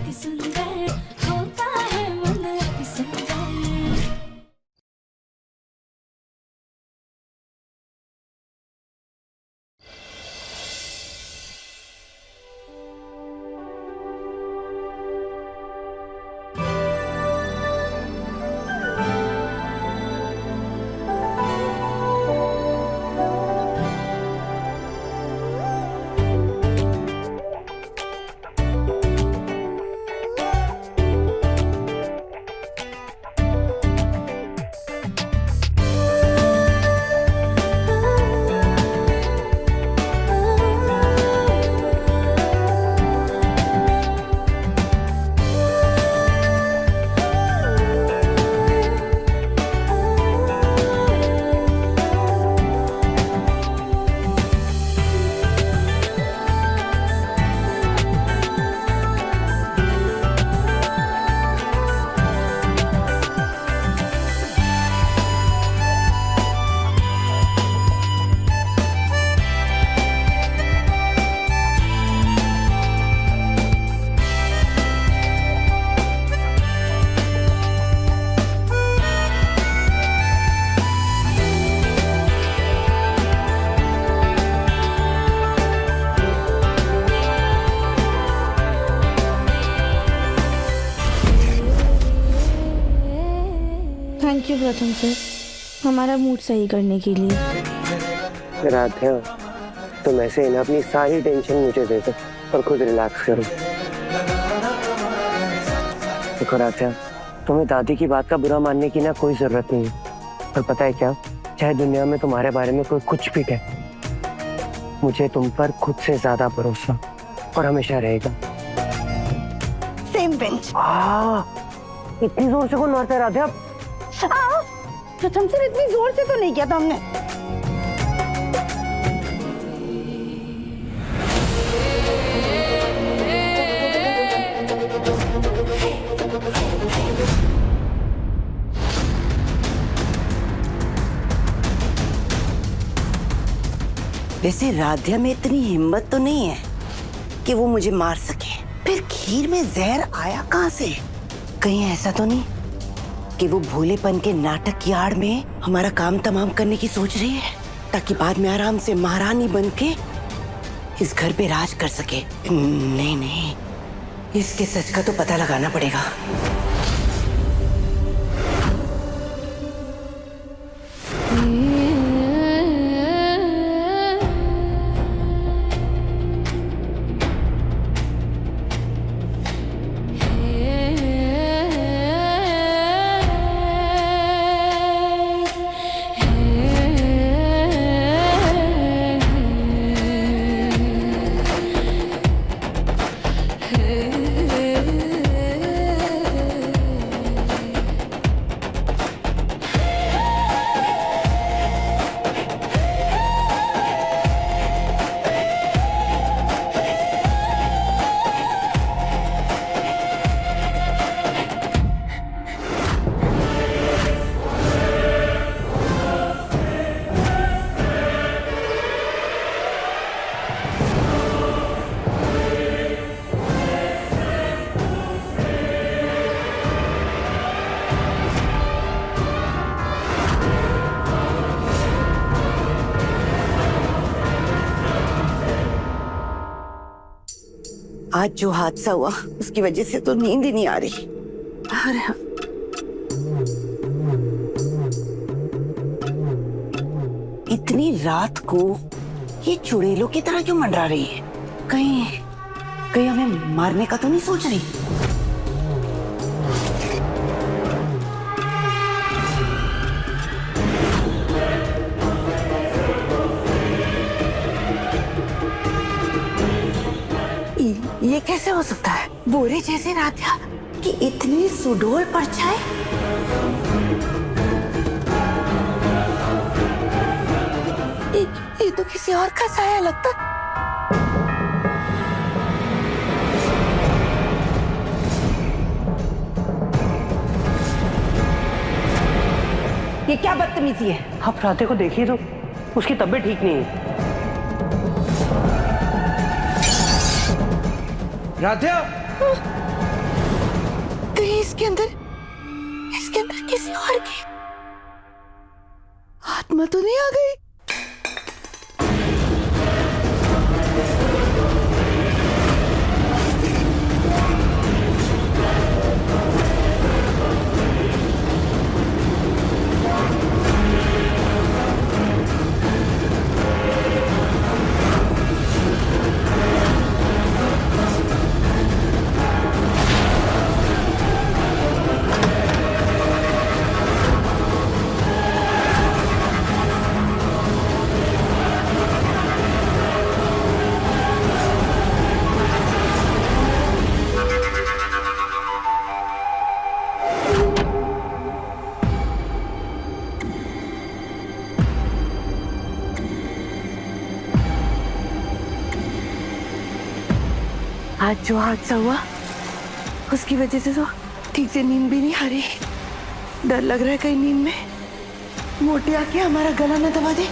अति सुंदर होता है मन अति सुंदर। थैंक यू प्रथम सर, हमारा मूड सही करने के लिए। राधे, तुम ऐसे ही ना अपनी सारी टेंशन मुझे दे दो और खुद रिलैक्स करो। देखो राधे, तुम्हें दादी की बात का बुरा मानने की ना कोई जरूरत नहीं है। और पता है क्या, चाहे दुनिया में तुम्हारे बारे में कोई कुछ भी कहे, मुझे तुम पर खुद से ज्यादा भरोसा और हमेशा रहेगा। Same bench. इतनी जोर से कौन मारता है राधे? प्रथम सर, इतनी जोर से तो नहीं किया था हमने। वैसे राध्या में इतनी हिम्मत तो नहीं है कि वो मुझे मार सके। फिर खीर में जहर आया कहाँ से? कहीं ऐसा तो नहीं कि वो भोलेपन के नाटक की आड़ में हमारा काम तमाम करने की सोच रही है, ताकि बाद में आराम से महारानी बन के इस घर पे राज कर सके। नहीं नहीं, इसके सच का तो पता लगाना पड़ेगा। आज जो हादसा हुआ उसकी वजह से तो नींद ही नहीं आ रही। अरे इतनी रात को ये चुड़ैलों की तरह क्यों मंडरा रही है? कहीं कहीं हमें मारने का तो नहीं सोच रही? ये कैसे हो सकता है? बोरे जैसे राध्या कि इतनी सुडौल परछाई। ये तो किसी और का साया लगता। ये क्या बदतमीजी है? आप राधे को देखिए तो उसकी तबीयत ठीक नहीं है। राध्या, इसके अंदर किसी और की आत्मा तो नहीं आ गई? आज जो हादसा हुआ उसकी वजह से तो ठीक से नींद भी नहीं आ रही। डर लग रहा है कहीं नींद में मोटी आके हमारा गला न दबा दे।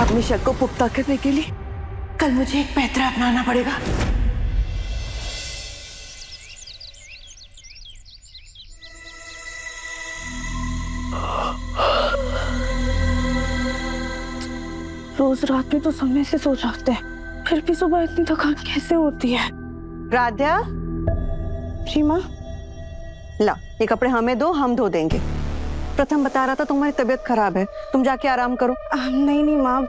अपने शक को पुख्ता करने के लिए कल मुझे एक पैतरा अपनाना पड़ेगा। रोज रात में तो समय से सो जाते हैं, फिर भी सुबह इतनी थकान कैसे होती है? राध्या, जी माँ। ला ये कपड़े हमें दो, हम धो देंगे। प्रथम बता रहा था तुम्हारी तबीयत खराब है, तुम जाके आराम करो। नहीं माँ,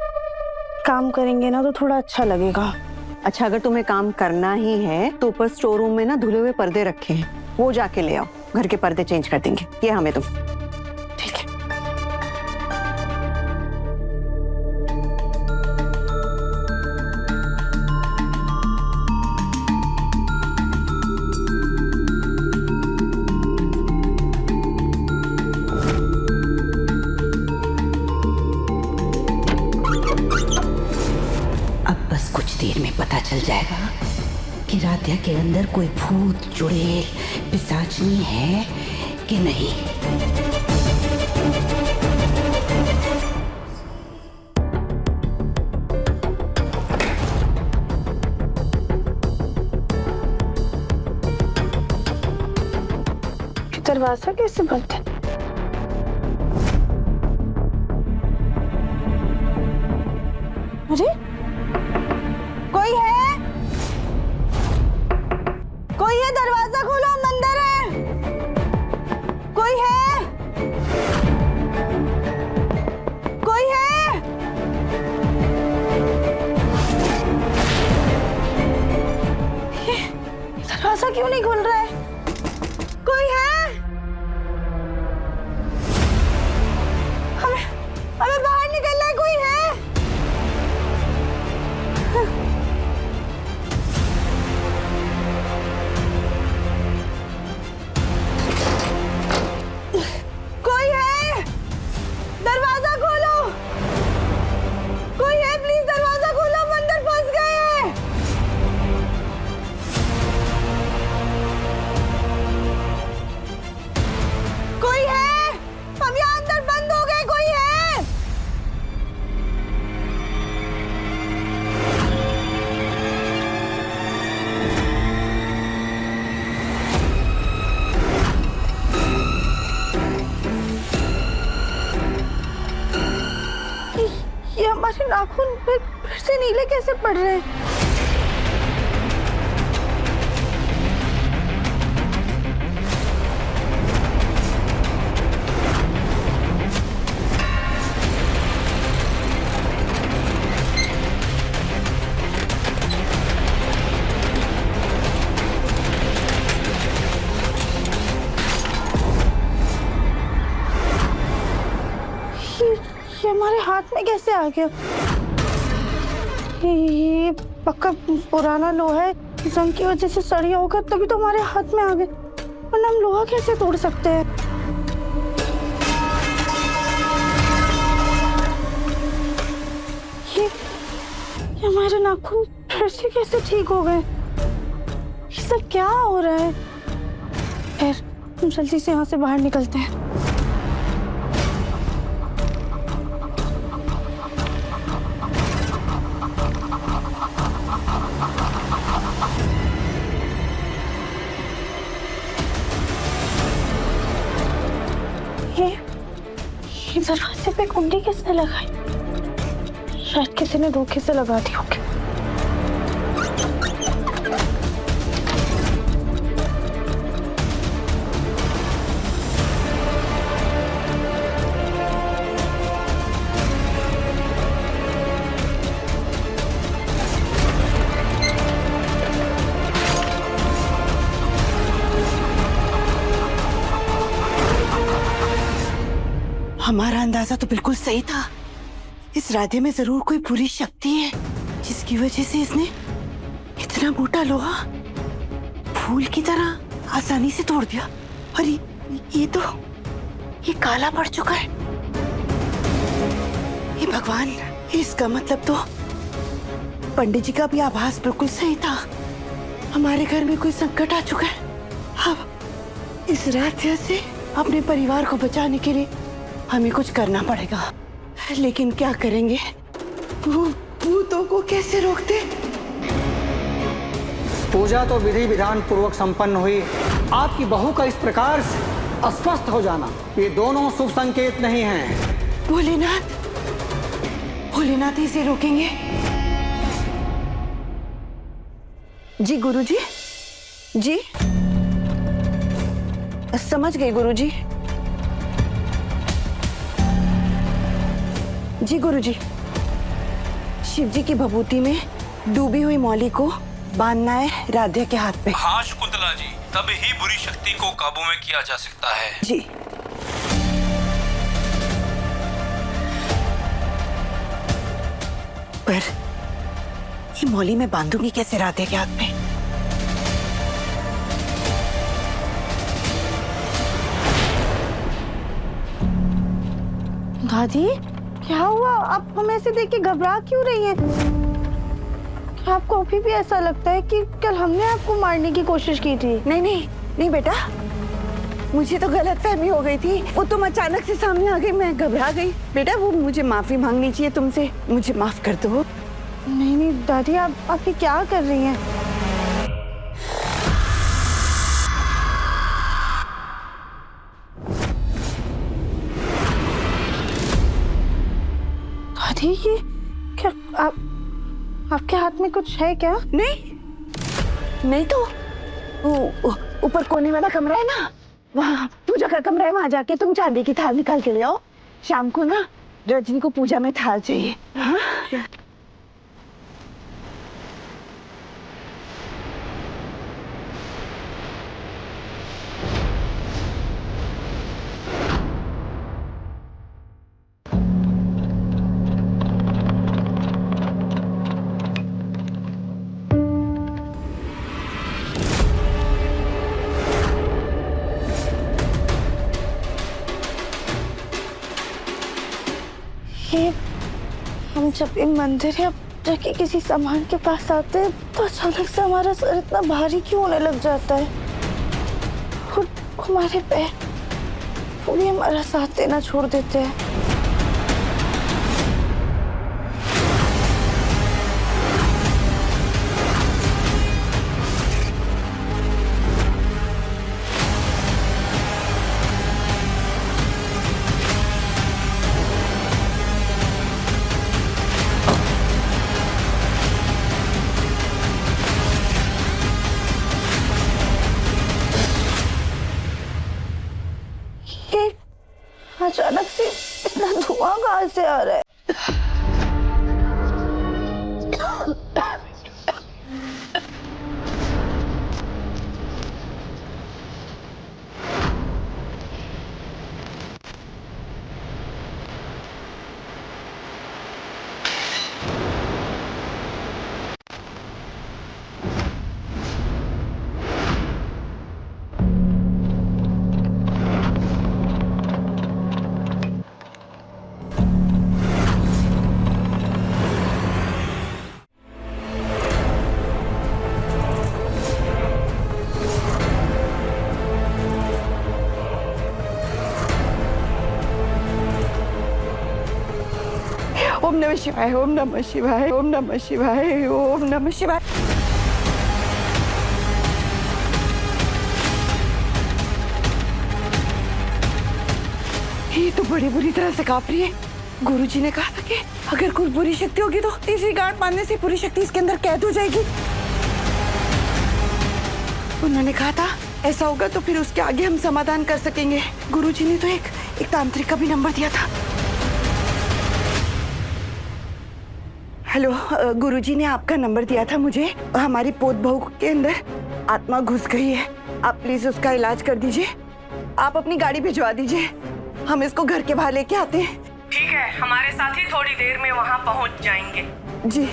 काम करेंगे ना तो थोड़ा अच्छा लगेगा। अच्छा, अगर तुम्हें काम करना ही है तो ऊपर स्टोर रूम में ना धुले हुए पर्दे रखे हैं, वो जाके ले आओ। घर के पर्दे चेंज कर देंगे, ये हमें दो। ठीक है। अब बस कुछ देर में पता चल जाएगा कि राध्या के अंदर कोई भूत चुड़ैल पिशाचनी है कि नहीं। दरवाजा कैसे बंद है? अरे कोई है? कोई है? दरवाजा खोलो, हम अंदर हैं। कोई है? कोई है? ये दरवाजा क्यों नहीं खुल रहा है? कोई है? हमें बाहर निकलना है। कोई है? कोई है? दरवाजा खोलो। कोई है? प्लीज दरवाजा खोलो, हम अंदर फंस गए हैं। कोई है? हम यहाँ अंदर बंद हो गए। कोई है? ये हमारे नाखून फिर से नीले कैसे पड़ रहे हैं? ये हमारे हाथ में कैसे आ गया? ये पक्का पुराना लोहा है, जंग की वजह से सड़िया होगा, तभी तो हमारे हाथ में आ गए। वरना हम लोहा कैसे तोड़ सकते हैं? ये हमारे नाखून फिर से कैसे ठीक हो गए? ये सब क्या हो रहा है? फिर हम जल्दी से यहाँ से बाहर निकलते हैं। ये दरवाजे पे कुंडी किसने लगाई? शायद किसी ने धोखे से लगा दी होगी। हमारा अंदाजा तो बिल्कुल सही था। इस राधे में जरूर कोई बुरी शक्ति है जिसकी वजह से इसने इतना मोटा लोहा फूल की तरह आसानी से तोड़ दिया। और ये काला पड़ चुका है। ये भगवान, इसका मतलब तो पंडित जी का भी आभास बिल्कुल सही था। हमारे घर में कोई संकट आ चुका है। अब इस राधे से अपने परिवार को बचाने के लिए हमें कुछ करना पड़ेगा। लेकिन क्या करेंगे? भूतों को कैसे रोकते? पूजा तो विधि विधान पूर्वक संपन्न हुई। आपकी बहू का इस प्रकार अस्वस्थ हो जाना, ये दोनों शुभ संकेत नहीं हैं। भोलेनाथ, भोलेनाथ इसे रोकेंगे। जी गुरुजी, जी समझ गए गुरुजी। जी गुरुजी, शिव जी की भभूति में डूबी हुई मौली को बांधना है राधे के हाथ पे। हाँ शकुंतला जी, तभी ही बुरी शक्ति को काबू में किया जा सकता है। जी। पर ये मौली मैं बांधूंगी कैसे राधे के हाथ पे? दादी, क्या हुआ? आप हमें ऐसे देख के घबरा क्यों रही हैं? क्या आपको अभी भी ऐसा लगता है कि कल हमने आपको मारने की कोशिश की थी? नहीं नहीं नहीं बेटा, मुझे तो गलतफहमी हो गई थी। वो तुम अचानक से सामने आ गई, मैं घबरा गई। बेटा वो मुझे माफी मांगनी चाहिए तुमसे, मुझे माफ कर दो। नहीं नहीं दादी, आप ये क्या कर रही हैं? दादी, ये क्या आपके हाथ में कुछ है क्या? नहीं नहीं तो ऊपर कोने वाला कमरा है ना, वहाँ पूजा का कमरा है, वहाँ जाके तुम चांदी की थाल निकाल के ले आओ। शाम को ना रजनी को पूजा में थाल चाहिए। हाँ? ये हम जब इन मंदिर या जाके किसी सामान के पास आते हैं तो अचानक से हमारा सर इतना भारी क्यों होने लग जाता है? और हमारे पैर वो भी हमारा साथ देना छोड़ देते हैं। अचानक से इतना धुआं कहाँ से आ रहा है? ओम नमः शिवाय, ओम नमः शिवाय, ओम नमः शिवाय, ओम नमः शिवाय। तो बड़ी बुरी तरह से कांप रही है। गुरुजी ने कहा था कि अगर कोई बुरी शक्ति होगी तो तीसरी गांठ बांधने से पूरी शक्ति इसके अंदर कैद हो जाएगी। उन्होंने कहा था ऐसा होगा तो फिर उसके आगे हम समाधान कर सकेंगे। गुरुजी ने तो एक तांत्रिक का भी नंबर दिया था। हेलो, गुरुजी ने आपका नंबर दिया था मुझे। हमारी पोत बहू के अंदर आत्मा घुस गई है, आप प्लीज उसका इलाज कर दीजिए। आप अपनी गाड़ी भिजवा दीजिए, हम इसको घर के बाहर लेके आते हैं। ठीक है, हमारे साथी थोड़ी देर में वहाँ पहुँच जाएंगे। जी।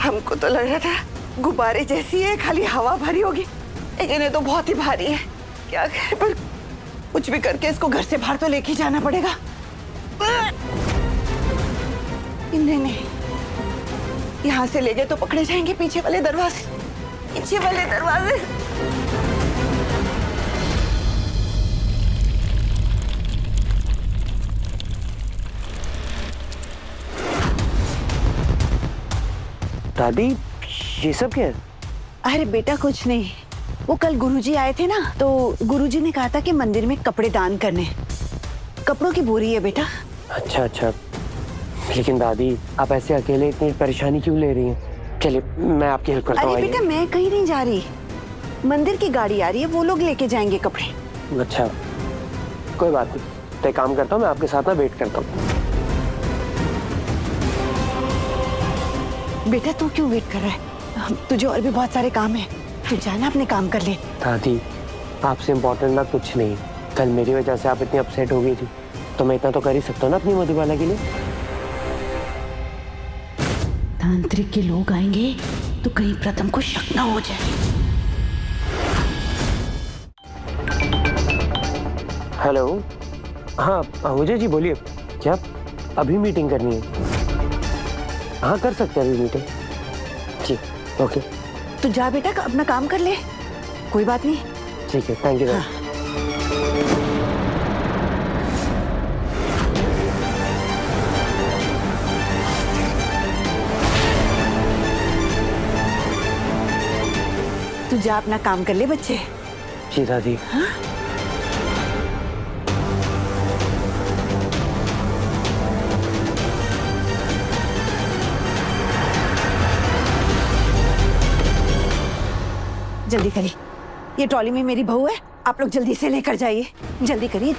हमको तो लग रहा था गुब्बारे जैसी है, खाली हवा भरी होगी, लेकिन ये तो बहुत ही भारी है। क्या करें, पर कुछ भी करके इसको घर से बाहर तो लेके जाना पड़ेगा। नहीं, यहाँ से ले गए तो पकड़े जाएंगे पीछे वाले दरवाजे। दादी ये सब क्या है? अरे बेटा कुछ नहीं, वो कल गुरुजी आए थे ना, तो गुरुजी ने कहा था कि मंदिर में कपड़े दान करने। कपड़ों की बोरी है बेटा। अच्छा, लेकिन दादी आप ऐसे अकेले इतनी परेशानी क्यों ले रही हैं? चलिए मैं आपकी हेल्प करता हूँ। अरे बेटा मैं कहीं नहीं जा रही, मंदिर की गाड़ी आ रही है, वो लोग लेके जाएंगे कपड़े। अच्छा कोई बात नहीं, तो एक काम करता हूँ, मैं आपके साथ ना वेट करता हूँ। बेटा तू क्यों वेट कर रहा है? तुझे और भी बहुत सारे काम है, तू जाना अपने काम कर ले। दादी आपसे इम्पोर्टेंट ना कुछ नहीं, कल मेरी वजह से आप इतनी अपसेट हो गई थी, तो मैं इतना तो कर ही सकता हूँ ना अपनी मधुबाला के लिए। तांत्रिक के लोग आएंगे तो कहीं प्रथम को शक ना हो जाए। हेलो, हाँ आहूजा जी बोलिए। क्या अभी मीटिंग करनी है? हाँ कर सकते हैं अभी मीटिंग। जी ओके। तू जा बेटा, अपना काम कर ले, कोई बात नहीं। ठीक है, थैंक यू। हाँ। तू जा अपना काम कर ले बच्चे। जी दादी। हाँ? जल्दी करिए, ये ट्रॉली में मेरी बहू है, आप लोग जल्दी से लेकर जाइए, जल्दी करिए।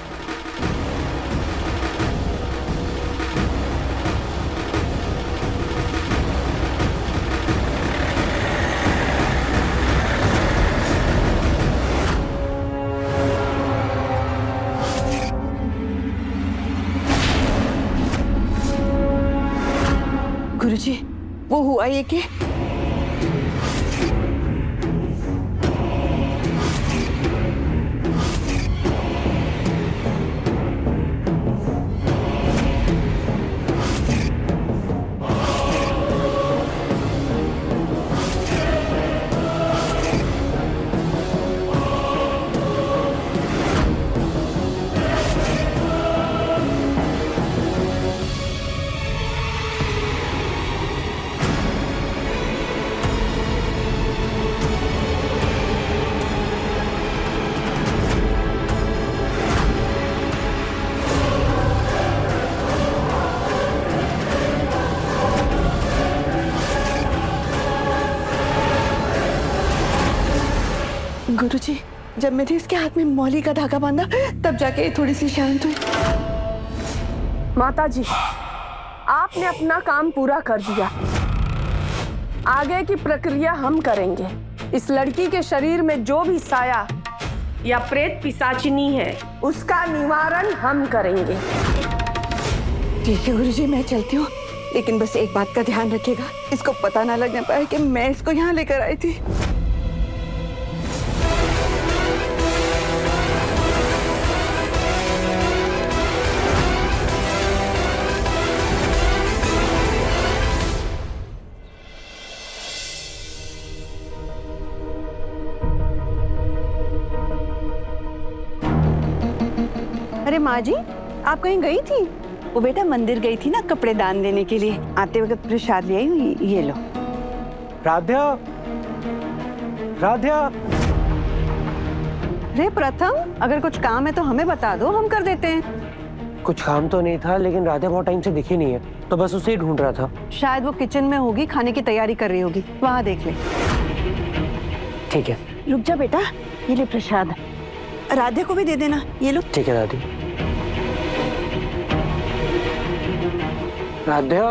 गुरुजी वो हुआ ये कि गुरुजी जब मैंने इसके हाथ में मौली का धागा बांधा तब जाके ये थोड़ी सी शांत हुई। माता जी, आपने अपना काम पूरा कर दिया, आगे की प्रक्रिया हम करेंगे। इस लड़की के शरीर में जो भी साया या प्रेत पिशाचिनी है उसका निवारण हम करेंगे। ठीक है गुरुजी, मैं चलती हूँ, लेकिन बस एक बात का ध्यान रखिएगा, इसको पता ना लगने पाए कि मैं इसको यहाँ लेकर आई थी। अरे माँ जी, आप कहीं गई थी? वो बेटा मंदिर गई थी ना कपड़े दान देने के लिए, आते वक्त प्रसाद ले आई हूँ, ये लो। राध्या, राध्या। रे प्रथम, अगर कुछ काम है तो हमें बता दो, हम कर देते हैं। कुछ काम तो नहीं था, लेकिन राधा बहुत टाइम से दिखी नहीं है, तो बस उसे ही ढूंढ रहा था। शायद वो किचन में होगी, खाने की तैयारी कर रही होगी, वहाँ देख ले। ठीक है। रुक जा बेटा, ये ले प्रसाद। राधे को भी दे देना, ये लो। ठीक है दादी। राधा,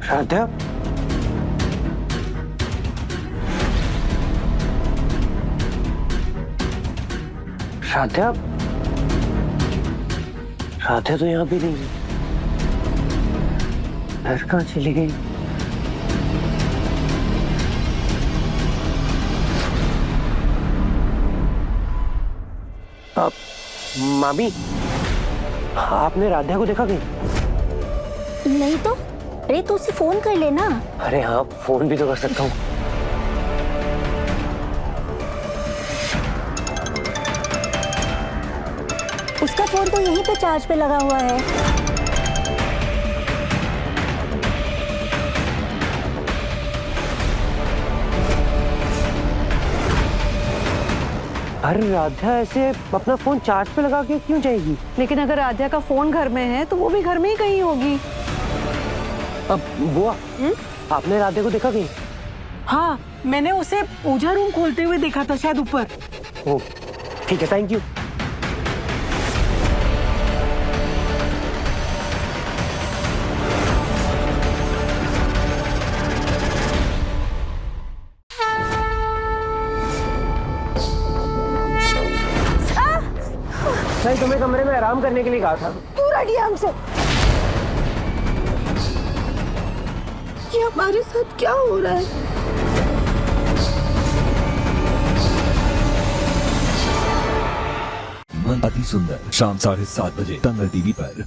राधा, राधा, राधा तो यहाँ भी नहीं है। घर कहाँ चली गई? आप मामी, आपने राधा को देखा कहीं? नहीं तो अरे तू उसे फोन कर लेना। अरे हाँ, फोन भी तो कर सकता हूँ। उसका फोन तो यहीं पे चार्ज पे लगा हुआ है। अरे राधा ऐसे अपना फोन चार्ज पे लगा के क्यों जाएगी? लेकिन अगर राधा का फोन घर में है तो वो भी घर में ही कहीं होगी। अब बुआ, आपने राधा को देखा कहीं? हाँ, मैंने उसे पूजा रूम खोलते हुए देखा था, शायद ऊपर। ओ, ठीक है, थैंक यू। नहीं, तुम्हें कमरे में आराम करने के लिए कहा था। तू रेडी हमसे। ये हमारे साथ क्या हो रहा है? मन अति सुंदर, शाम 7:30 बजे, तंगल टीवी पर।